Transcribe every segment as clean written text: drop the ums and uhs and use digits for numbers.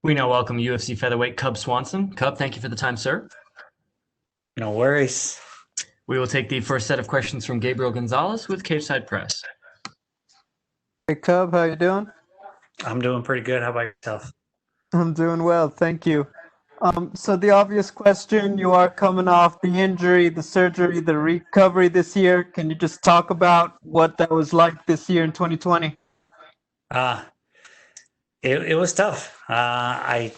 We now welcome UFC featherweight Cub Swanson. Cub, thank you for the time, sir. No worries. We will take the first set of questions from Gabriel Gonzalez with Cageside Press. Hey Cub, how you doing? I'm doing pretty good. How about yourself? I'm doing well, thank you. So the obvious question, you are coming off the injury, the surgery, the recovery this year. Can you just talk about what that was like this year in 2020? Uh, it was tough. I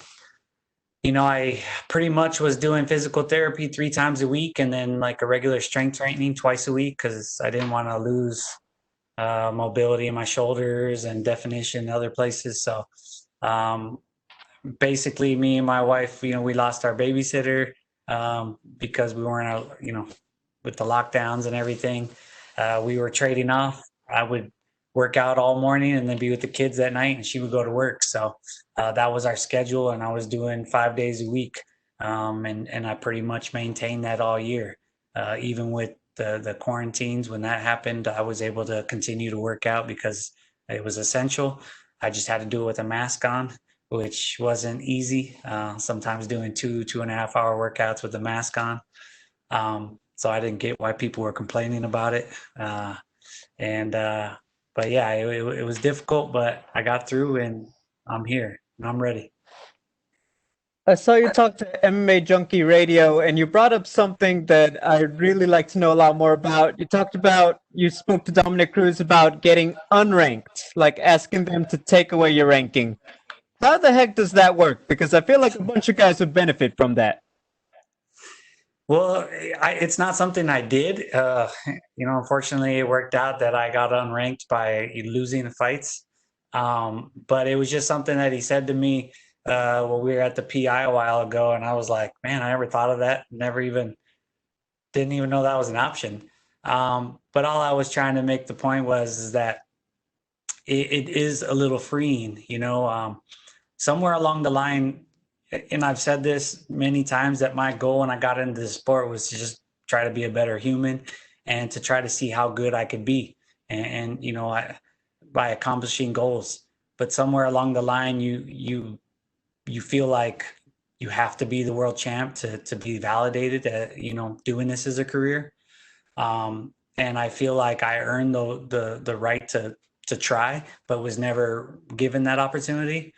pretty much was doing physical therapy 3 times a week and then like a regular strength training twice a week because I didn't want to lose mobility in my shoulders and definition in other places. So um, basically, me and my wife, we lost our babysitter because we weren't out, with the lockdowns and everything. We were trading off. I would work out all morning and then be with the kids at night, and she would go to work. So that was our schedule, and I was doing 5 days a week, and I pretty much maintained that all year. Even with the quarantines, when that happened, I was able to continue to work out because it was essential. I just had to do it with a mask on, which wasn't easy. Sometimes doing 2.5 hour workouts with the mask on. So I didn't get why people were complaining about it. And but yeah, it was difficult, but I got through, and I'm here and I'm ready. I saw you talk to MMA Junkie Radio, and you brought up something that I'd really like to know a lot more about. You spoke to Dominic Cruz about getting unranked, like asking them to take away your ranking. How the heck does that work? Because I feel like a bunch of guys would benefit from that. Well, it's not something I did. Unfortunately, it worked out that I got unranked by losing fights. But it was just something that he said to me when we were at the PI a while ago, and I was like, man, I never thought of that. Didn't even know that was an option. But all I was trying to make the point was is that it is a little freeing, somewhere along the line, and I've said this many times, that my goal when I got into the sport was to just try to be a better human and to try to see how good I could be. By accomplishing goals. But somewhere along the line, you feel like you have to be the world champ to be validated that, doing this as a career. And I feel like I earned the right to try, but was never given that opportunity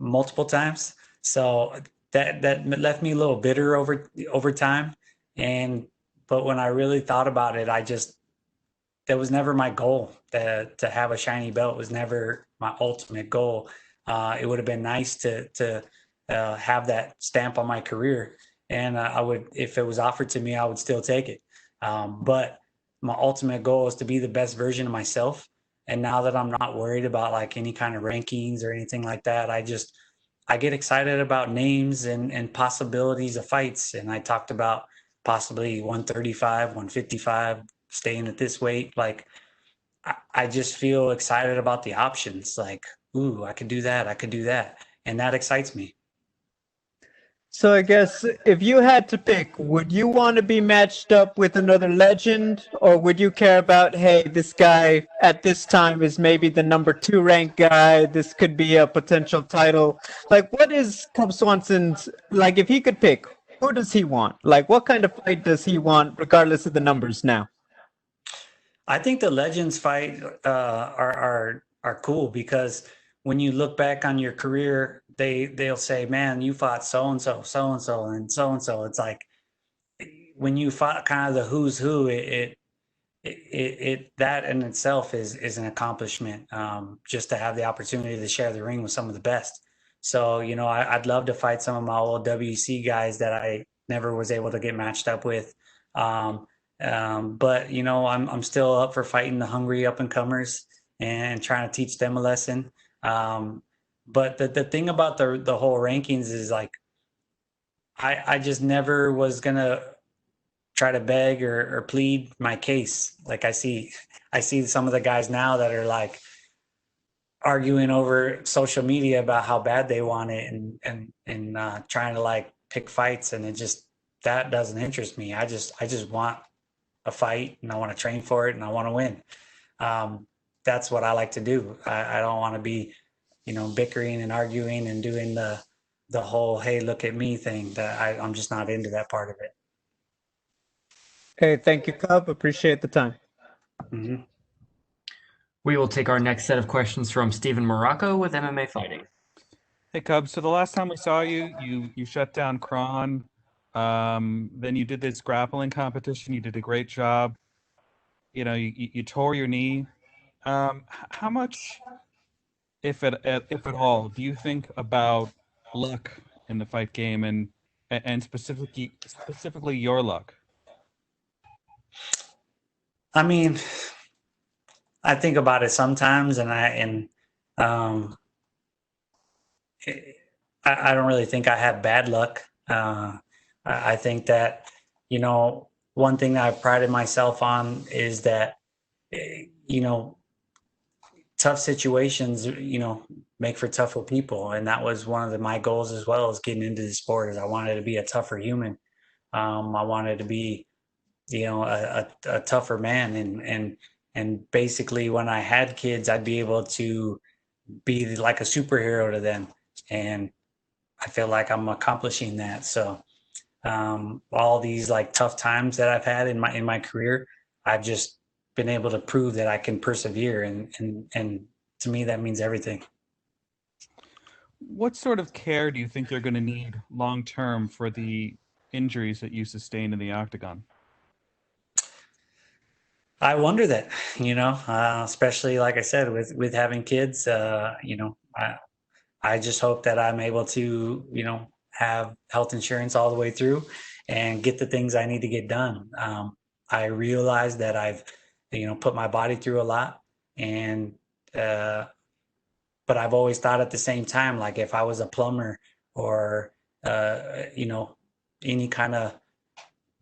multiple times. So that left me a little bitter over time. But when I really thought about it, that was never my goal. To have a shiny belt was never my ultimate goal. It would have been nice to have that stamp on my career, and I would, if it was offered to me, I would still take it. But my ultimate goal is to be the best version of myself. And now that I'm not worried about like any kind of rankings or anything like that, I get excited about names and possibilities of fights. And I talked about possibly 135, 155, staying at this weight. Like I just feel excited about the options. Like, ooh, I could do that. I could do that. And that excites me. So I guess if you had to pick, would you want to be matched up with another legend, or would you care about, hey, this guy at this time is maybe the number two ranked guy. This could be a potential title. Like, what is Cub Swanson's like? If he could pick, who does he want? Like, what kind of fight does he want, regardless of the numbers now? I think the legends fight are cool because when you look back on your career, they'll say, "Man, you fought so and so, so and so, and so and so." It's like when you fought kind of the who's who. It that in itself is an accomplishment. Just to have the opportunity to share the ring with some of the best. So I'd love to fight some of my old WC guys that I never was able to get matched up with. Um, but I'm still up for fighting the hungry up and comers and trying to teach them a lesson. But the thing about the whole rankings is like I just never was gonna try to beg or plead my case. Like I see some of the guys now that are like arguing over social media about how bad they want it and trying to like pick fights, and that doesn't interest me. I just want a fight, and I want to train for it, and I want to win. That's what I like to do. I don't want to be bickering and arguing and doing the whole "hey, look at me" thing. That I'm just not into that part of it. Okay, thank you, Cub. Appreciate the time. Mm-hmm. We will take our next set of questions from Stephen Morocco with MMA Fighting. Hey Cub, so the last time we saw you, you shut down Kron. Then you did this grappling competition. You did a great job. You tore your knee. How much, if at all, do you think about luck in the fight game and specifically your luck? I mean, I think about it sometimes, and um, I don't really think I have bad luck. I think that, one thing that I've prided myself on is that, tough situations, make for tougher people. And that was one of my goals as well as getting into the sport, is I wanted to be a tougher human. I wanted to be, a tougher man. And basically when I had kids, I'd be able to be like a superhero to them. And I feel like I'm accomplishing that. So all these like tough times that I've had in my career, I've just been able to prove that I can persevere, and to me that means everything. What sort of care do you think you're going to need long term for the injuries that you sustained in the octagon? I wonder that, especially like I said, with having kids, I just hope that I'm able to, have health insurance all the way through and get the things I need to get done. I realize that I've, put my body through a lot, and but I've always thought at the same time, like if I was a plumber or any kind of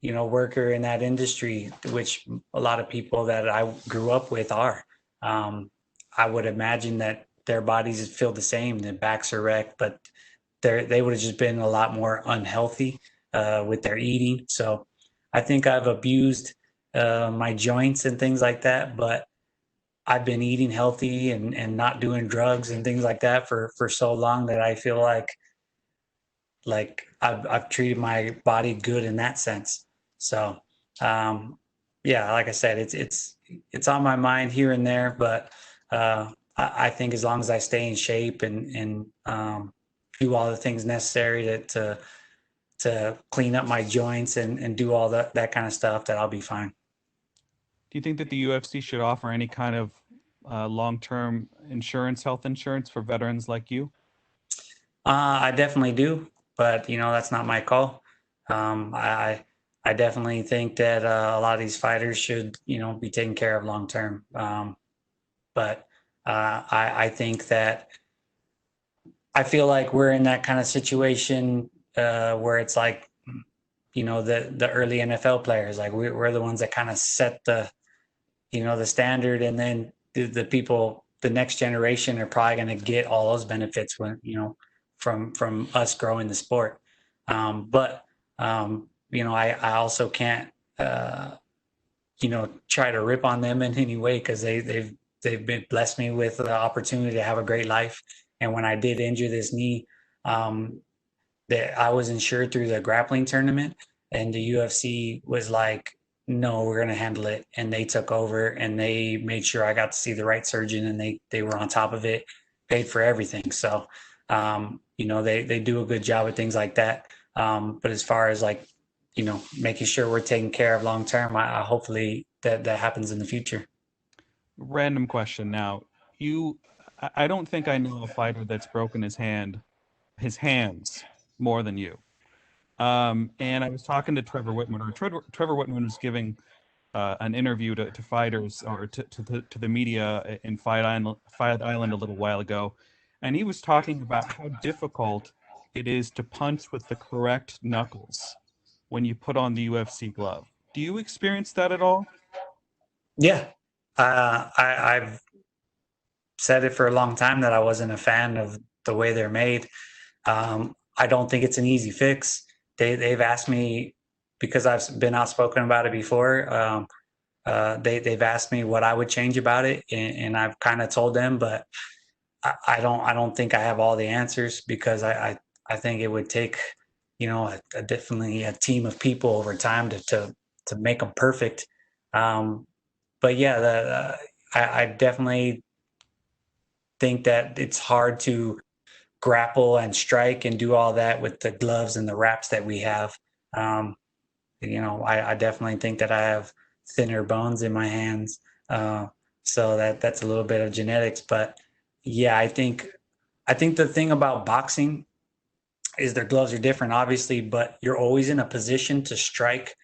worker in that industry, which a lot of people that I grew up with are, I would imagine that their bodies feel the same. Their backs are wrecked, but they would have just been a lot more unhealthy with their eating. So I think I've abused my joints and things like that, but I've been eating healthy and not doing drugs and things like that for so long that I feel like I've treated my body good in that sense. So yeah, like I said, it's on my mind here and there, but I think as long as I stay in shape and do all the things necessary to clean up my joints and do all that kind of stuff, that I'll be fine. Do you think that the UFC should offer any kind of long-term insurance, health insurance for veterans like you? I definitely do, but that's not my call. I definitely think that a lot of these fighters should be taken care of long term. But I think that I feel like we're in that kind of situation where it's like the early NFL players, like we're the ones that kind of set the the standard, and then the people, the next generation, are probably going to get all those benefits when from us growing the sport. But I also can't try to rip on them in any way, because they've been blessed me with the opportunity to have a great life. And when I did injure this knee, that I was insured through the grappling tournament, and the UFC was like, no, we're going to handle it. And they took over and they made sure I got to see the right surgeon, and they were on top of it, paid for everything. So, they do a good job with things like that. But as far as like, making sure we're taken care of long term, I hopefully that happens in the future. Random question now. I don't think I know a fighter that's broken his hands more than you. And I was talking to Trevor Whitman, or Trevor Whitman was giving an interview to fighters, or to the media in Fight Island a little while ago, and he was talking about how difficult it is to punch with the correct knuckles when you put on the UFC glove. Do you experience that at all? Yeah, I've said it for a long time that I wasn't a fan of the way they're made. I don't think it's an easy fix. They've asked me, because I've been outspoken about it before. They've asked me what I would change about it, and I've kind of told them, but I don't think I have all the answers because I think it would take, definitely a team of people over time to make them perfect. But yeah, I definitely think that it's hard to grapple and strike and do all that with the gloves and the wraps that we have. Um, I definitely think that I have thinner bones in my hands. So that's a little bit of genetics, but yeah, I think the thing about boxing is their gloves are different, obviously, but you're always in a position to strike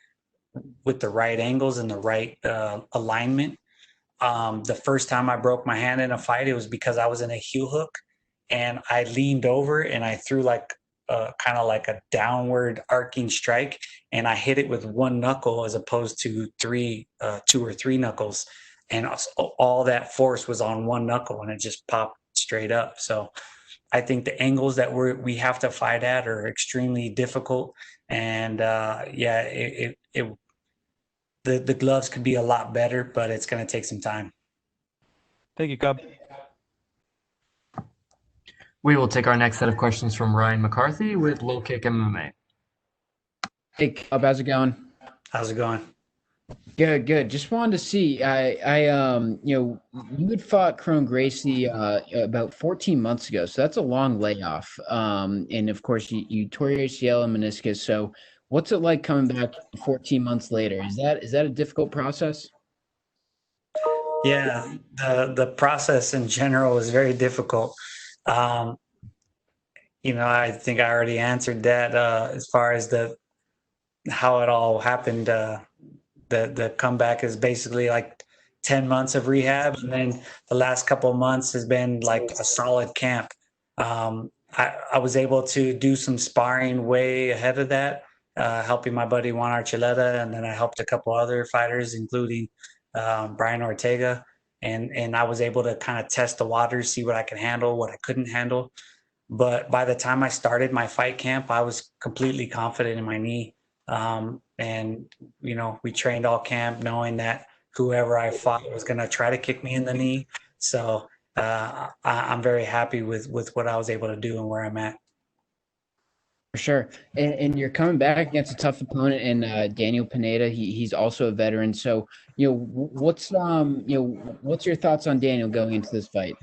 with the right angles and the right alignment. The first time I broke my hand in a fight, it was because I was in a heel hook and I leaned over and I threw like kind of like a downward arcing strike, and I hit it with one knuckle as opposed to two or three knuckles, and all that force was on one knuckle and it just popped straight up. So I think the angles that we have to fight at are extremely difficult, and yeah, the gloves could be a lot better, but it's going to take some time. Thank you, Cub. We will take our next set of questions from Ryan McCarthy with Low Kick MMA. Hey, Cub, how's it going? How's it going? Good, good. Just wanted to see. You had fought Crone Gracie about 14 months ago, so that's a long layoff. And of course, you tore your ACL and meniscus. So, what's it like coming back 14 months later? Is that a difficult process? Yeah, the process in general is very difficult. Um, I think I already answered that as far as the how it all happened. The comeback is basically like 10 months of rehab, and then the last couple of months has been like a solid camp. I was able to do some sparring way ahead of that, helping my buddy Juan Archuleta, and then I helped a couple other fighters, including Brian Ortega, and I was able to kind of test the waters, see what I could handle, what I couldn't handle. But by the time I started my fight camp, I was completely confident in my knee. And we trained all camp knowing that whoever I fought was going to try to kick me in the knee. So I'm very happy with what I was able to do and where I'm at. For sure. And you're coming back against a tough opponent in Daniel Pineda. He's also a veteran. So, what's your thoughts on Daniel going into this fight?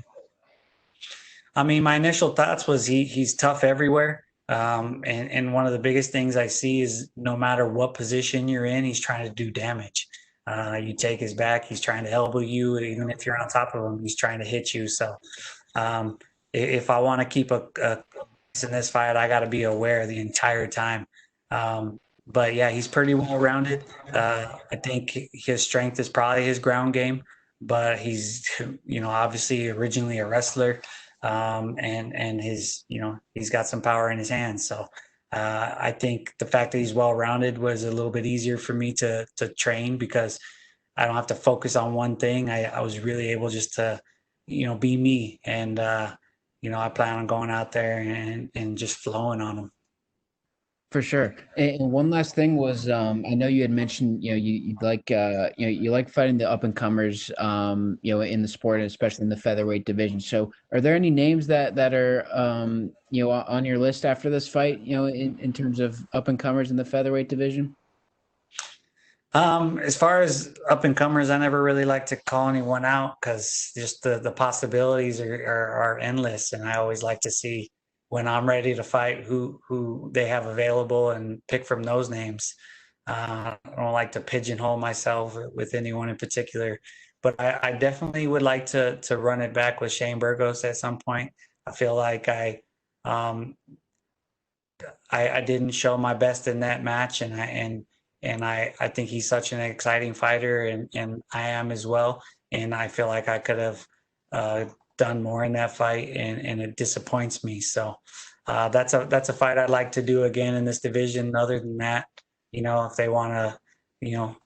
I mean, my initial thoughts was he's tough everywhere. And one of the biggest things I see is no matter what position you're in, he's trying to do damage. You take his back, he's trying to elbow you. Even if you're on top of him, he's trying to hit you. So if I want to keep in this fight, I got to be aware the entire time. But yeah, he's pretty well rounded. I think his strength is probably his ground game, but he's obviously originally a wrestler. And his, he's got some power in his hands. So I think the fact that he's well-rounded was a little bit easier for me to train because I don't have to focus on one thing. I was really able just to, be me. And, I plan on going out there and just flowing on him. For sure. And one last thing was, I know you had mentioned, you like, you like fighting the up and comers, in the sport, and especially in the featherweight division. So, are there any names that are, on your list after this fight, in terms of up and comers in the featherweight division? As far as up and comers, I never really like to call anyone out because just the possibilities are endless, and I always like to see when I'm ready to fight who they have available and pick from those names. I don't like to pigeonhole myself with anyone in particular, but I definitely would like to run it back with Shane Burgos at some point. I feel like I didn't show my best in that match, and I think he's such an exciting fighter, and I am as well. And I feel like I could have done more in that fight, and it disappoints me. So that's a fight I'd like to do again in this division. Other than that, if they want to,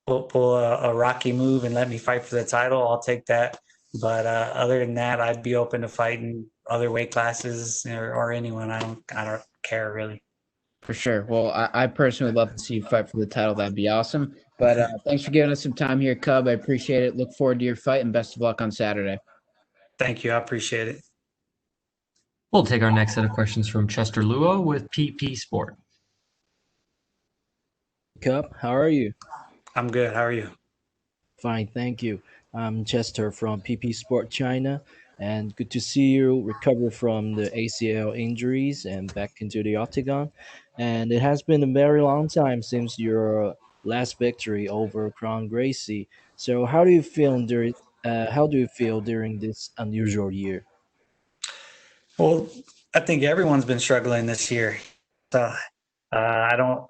pull a Rocky move and let me fight for the title, I'll take that. But other than that, I'd be open to fighting other weight classes or anyone. I don't care really. For sure. Well, I personally would love to see you fight for the title. That'd be awesome. But thanks for giving us some time here, Cub. I appreciate it. Look forward to your fight, and best of luck on Saturday. Thank you. I appreciate it. We'll take our next set of questions from Chester Luo with PP Sport. Cub, how are you? I'm good. How are you? Fine, thank you. I'm Chester from PP Sport China, and good to see you recover from the ACL injuries and back into the octagon. And it has been a very long time since your last victory over Crown Gracie. So, how do you feel during this unusual year? Well, I think everyone's been struggling this year. So I don't.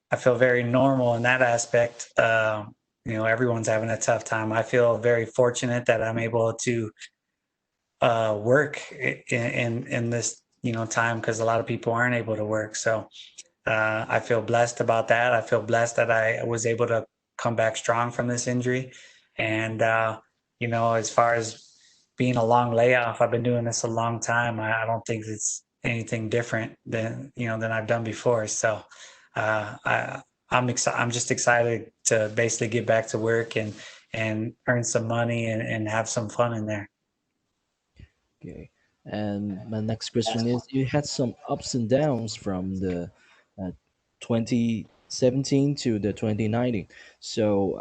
I feel very normal in that aspect. Everyone's having a tough time. I feel very fortunate that I'm able to work in this time, because a lot of people aren't able to work. So I feel blessed about that. I feel blessed that I was able to come back strong from this injury. And as far as being a long layoff, I've been doing this a long time. I don't think it's anything different than I've done before. So I'm just excited to basically get back to work and earn some money and have some fun in there. Okay. And my next question is you had some ups and downs from the 2017 to the 2019. So,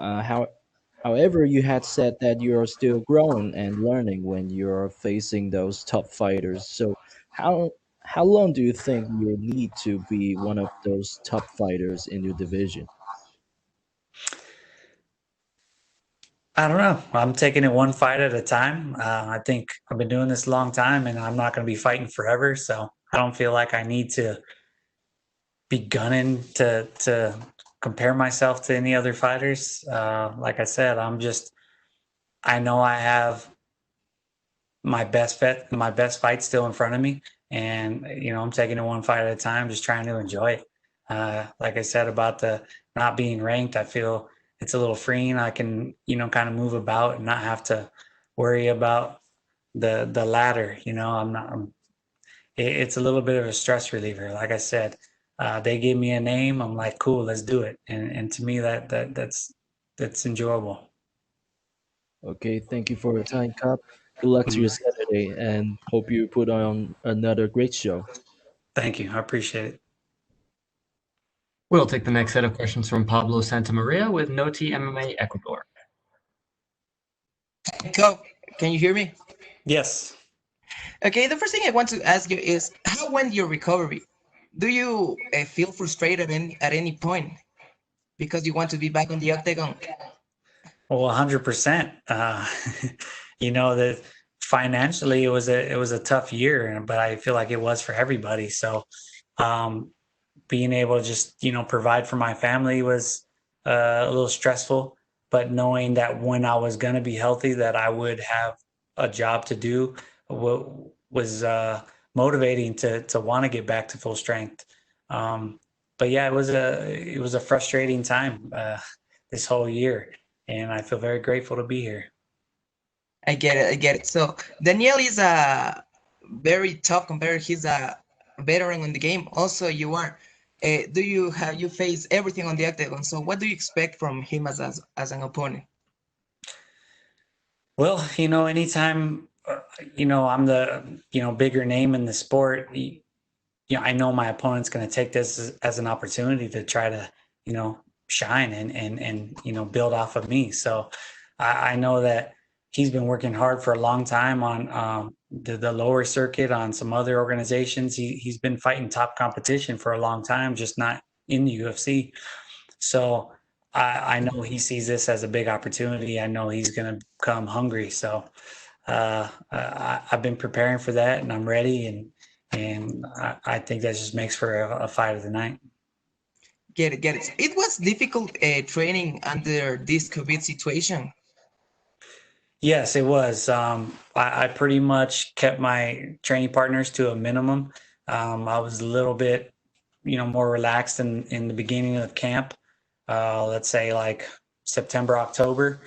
however, you had said that you're still growing and learning when you're facing those top fighters. So, how how long do you think you need to be one of those top fighters in your division? I don't know. I'm taking it one fight at a time. I think I've been doing this a long time, and I'm not going to be fighting forever. So I don't feel like I need to be gunning to compare myself to any other fighters. Like I said, I know I have my best fight still in front of me, and I'm taking it one fight at a time, just trying to enjoy it. Like I said about the not being ranked, I feel it's a little freeing. I can kind of move about and not have to worry about the ladder. It's a little bit of a stress reliever. Like I said, they give me a name, I'm like, cool, let's do it. And to me, that's enjoyable. Okay, thank you for your time, Cup. Good luck to your Saturday, and hope you put on another great show. Thank you. I appreciate it. We'll take the next set of questions from Pablo Santamaria with Noti MMA Ecuador. Go. Can you hear me? Yes. Okay, the first thing I want to ask you is how went your recovery? Do you feel frustrated at any point because you want to be back on the octagon? Well, 100%. That financially it was a tough year, but I feel like it was for everybody. So, being able to just provide for my family was a little stressful, but knowing that when I was going to be healthy, that I would have a job to do was motivating to want to get back to full strength. But yeah, it was a frustrating time this whole year, and I feel very grateful to be here. I get it. I get it. So Daniel is a very tough competitor. He's a veteran in the game. Also, you are. Do you face everything on the octagon? So what do you expect from him as an opponent? Well, anytime I'm the bigger name in the sport, I know my opponent's going to take this as an opportunity to try to shine and build off of me. So I know that he's been working hard for a long time on the lower circuit, on some other organizations. He's been fighting top competition for a long time, just not in the UFC. So I know he sees this as a big opportunity. I know he's going to come hungry. So I've been preparing for that, and I'm ready. And I think that just makes for a fight of the night. Get it, get it. It was difficult training under this COVID situation. Yes, it was. I pretty much kept my training partners to a minimum. I was a little bit, more relaxed in the beginning of camp. Let's say like September, October.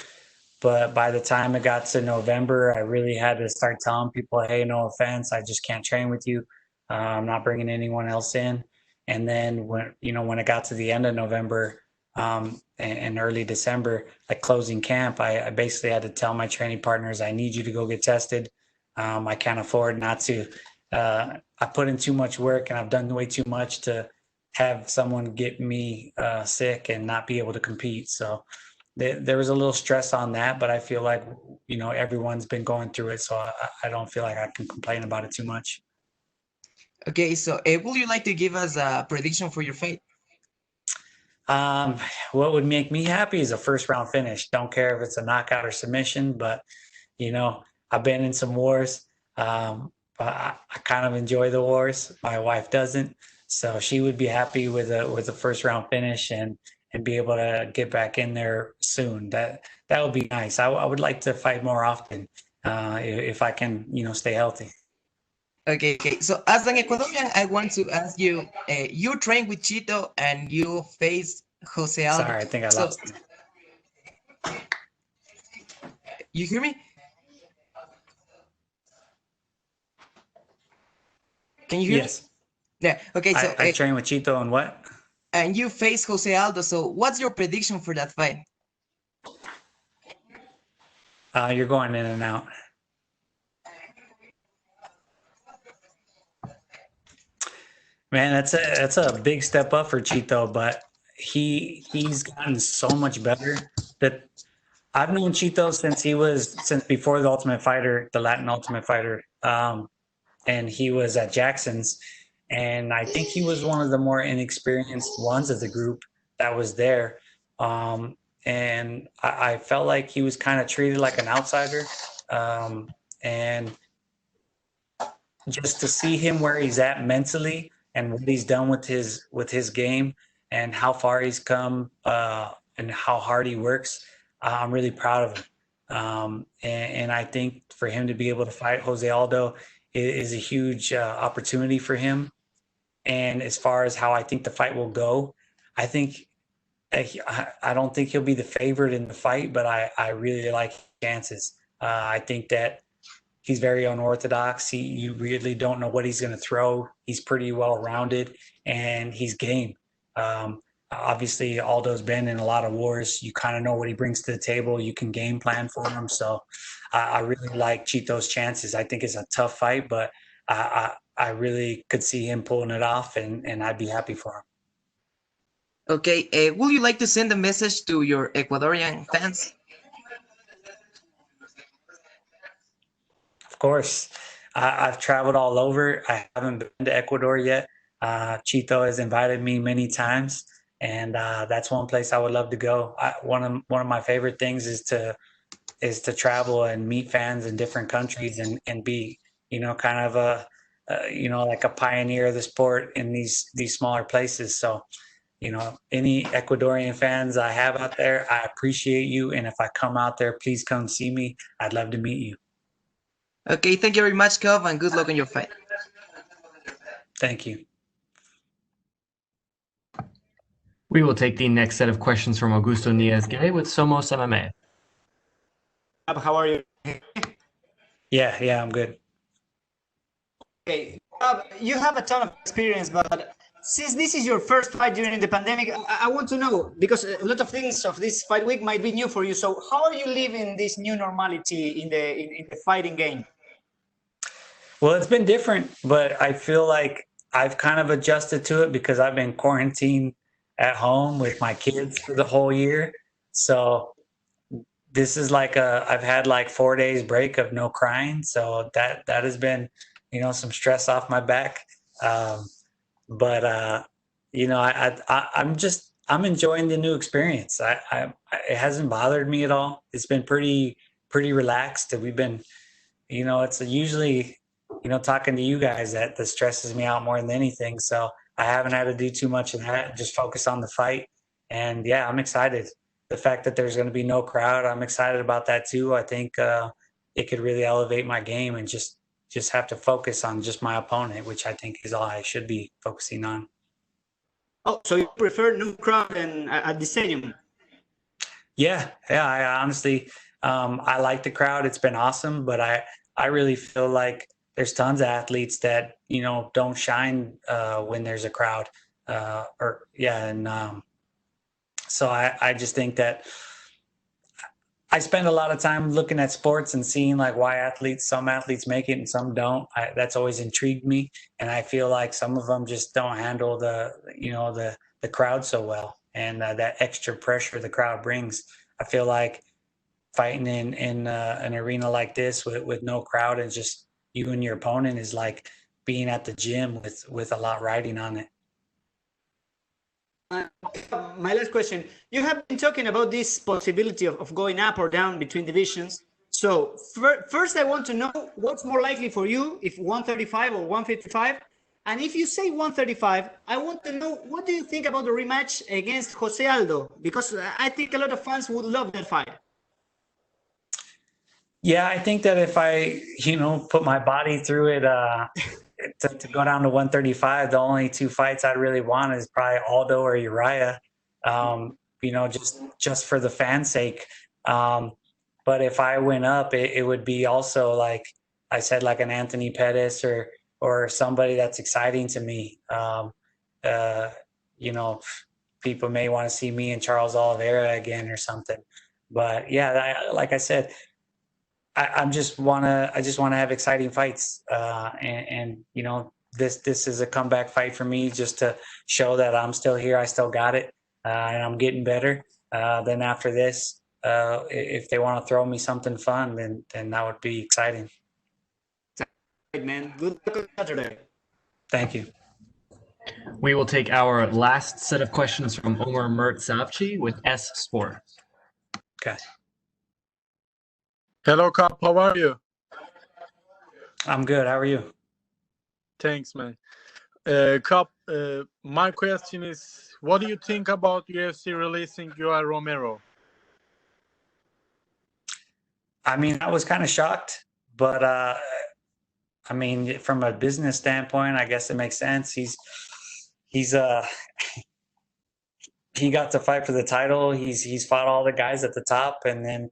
But by the time it got to November, I really had to start telling people, hey, no offense, I just can't train with you. I'm not bringing anyone else in. And then when it got to the end of November and early December, like closing camp, I basically had to tell my training partners, I need you to go get tested. I can't afford not to. I put in too much work, and I've done way too much to have someone get me sick and not be able to compete. So there was a little stress on that, but I feel like, everyone's been going through it, so I don't feel like I can complain about it too much. Okay, so would you like to give us a prediction for your fight? What would make me happy is a first round finish. Don't care if it's a knockout or submission, but I've been in some wars. But I kind of enjoy the wars. My wife doesn't, so she would be happy with a first round finish and be able to get back in there soon. That would be nice. I would like to fight more often if I can, stay healthy. Okay, okay. So as an Ecuadorian, I want to ask you, you train with Chito and you face Jose Aldo. Sorry, I think I lost you. You hear me? Can you hear me? Yes. Yeah. Okay. So I train with Chito and what? and you face Jose Aldo. So what's your prediction for that fight? You're going in and out. Man, that's a big step up for Chito, but he's gotten so much better. That I've known Chito since before the Ultimate Fighter, the Latin Ultimate Fighter, and he was at Jackson's, and I think he was one of the more inexperienced ones of the group that was there, and I felt like he was kind of treated like an outsider, and just to see him where he's at mentally and what he's done with his game and how far he's come and how hard he works, I'm really proud of him. And I think for him to be able to fight Jose Aldo is a huge opportunity for him. And as far as how I think the fight will go, I think I don't think he'll be the favorite in the fight, but I really like chances. I think that he's very unorthodox. You really don't know what he's going to throw. He's pretty well rounded, and he's game. Obviously, Aldo's been in a lot of wars. You kind of know what he brings to the table. You can game plan for him. So I really like Chito's chances. I think it's a tough fight, but I really could see him pulling it off, and I'd be happy for him. Okay. Would you like to send a message to your Ecuadorian fans? Of course. I've traveled all over. I haven't been to Ecuador yet. Chito has invited me many times, and that's one place I would love to go. One of my favorite things is to travel and meet fans in different countries and be kind of like a pioneer of the sport in these smaller places. So any Ecuadorian fans I have out there, I appreciate you, and if I come out there, please come see me. I'd love to meet you. Okay, thank you very much, Cub, and good luck on your fight. Thank you. We will take the next set of questions from Augusto Niez-Gay with Somos MMA. How are you? Yeah, I'm good. Okay, you have a ton of experience, but since this is your first fight during the pandemic, I want to know, because a lot of things of this fight week might be new for you. So how are you living this new normality in the fighting game? Well, it's been different, but I feel like I've kind of adjusted to it because I've been quarantined at home with my kids for the whole year. So this is I've had like 4 days break of no crying. So that has been, some stress off my back. But I'm enjoying the new experience. It hasn't bothered me at all. It's been pretty relaxed. We've been, it's usually, talking to you guys that stresses me out more than anything. So I haven't had to do too much of that. Just focus on the fight. And yeah, I'm excited. The fact that there's going to be no crowd, I'm excited about that too. I think it could really elevate my game and just have to focus on just my opponent, which I think is all I should be focusing on. Oh, so you prefer no crowd and at the stadium? Yeah. I honestly, I like the crowd. It's been awesome, but I really feel like there's tons of athletes that, don't shine when there's a crowd. So I just think that I spend a lot of time looking at sports and seeing like why some athletes make it and some don't. That's always intrigued me, and I feel like some of them just don't handle the crowd so well, and that extra pressure the crowd brings. I feel like fighting in an arena like this with no crowd and just you and your opponent is like being at the gym with a lot riding on it. My last question. You have been talking about this possibility of going up or down between divisions. So first, I want to know what's more likely for you, if 135 or 155. And if you say 135, I want to know what do you think about the rematch against Jose Aldo? Because I think a lot of fans would love that fight. Yeah, I think that if I, put my body through it, to go down to 135, the only two fights I'd really want is probably Aldo or Uriah, just for the fans' sake. But if I went up, it would be also like I said, like an Anthony Pettis or somebody that's exciting to me. People may want to see me and Charles Oliveira again or something. But yeah, like I said, I just want to have exciting fights, and this is a comeback fight for me, just to show that I'm still here, I still got it, and I'm getting better. Then after this, if they want to throw me something fun, then that would be exciting. Right, man. Good luck on Saturday. Thank you. We will take our last set of questions from Omar Mertzavci with S Sport. Okay. Hello, Cub. How are you? I'm good. How are you? Thanks, man. Cub, my question is, what do you think about UFC releasing Yoel Romero? I mean, I was kind of shocked, but I mean, from a business standpoint, I guess it makes sense. He got to fight for the title. He's fought all the guys at the top, and then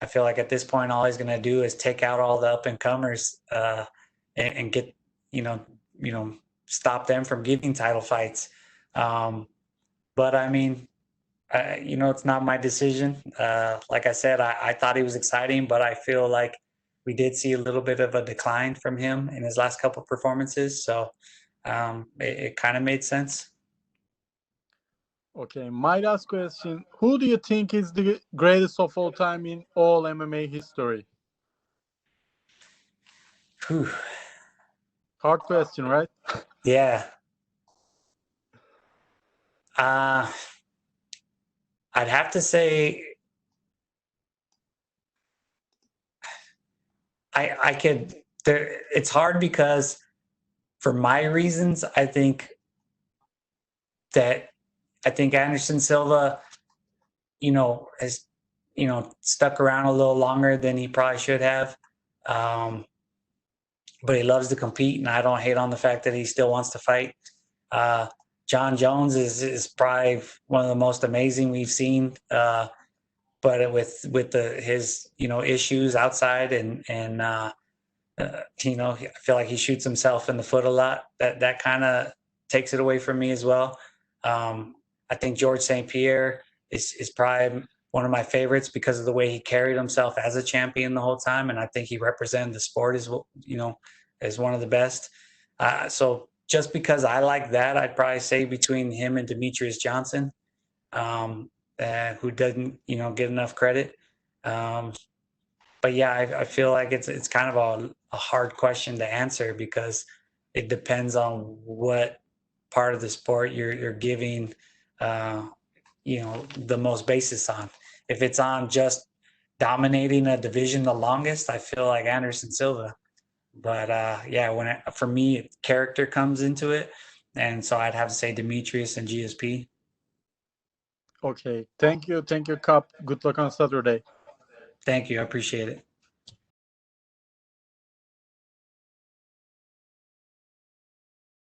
I feel like at this point, all he's going to do is take out all the up and comers and get, stop them from getting title fights. But I mean, it's not my decision. Like I said, I thought he was exciting, but I feel like we did see a little bit of a decline from him in his last couple of performances. So it kind of made sense. Okay, my last question. Who do you think is the greatest of all time in all MMA history? Whew. Hard question, right? Yeah. I'd have to say I could there it's hard because for my reasons, I think Anderson Silva, has, stuck around a little longer than he probably should have. But he loves to compete, and I don't hate on the fact that he still wants to fight. John Jones is probably one of the most amazing we've seen. But with his issues outside and I feel like he shoots himself in the foot a lot. That kind of takes it away from me as well. I think George St. Pierre is probably one of my favorites because of the way he carried himself as a champion the whole time, and I think he represented the sport as as one of the best. So just because I like that, I'd probably say between him and Demetrius Johnson, who doesn't get enough credit. But yeah, I feel like it's kind of a hard question to answer because it depends on what part of the sport you're giving the most basis on. If it's on just dominating a division the longest, I feel like Anderson Silva. But for me, character comes into it, and so I'd have to say Demetrius and GSP. Okay, thank you, Cub. Good luck on Saturday. Thank you, I appreciate it.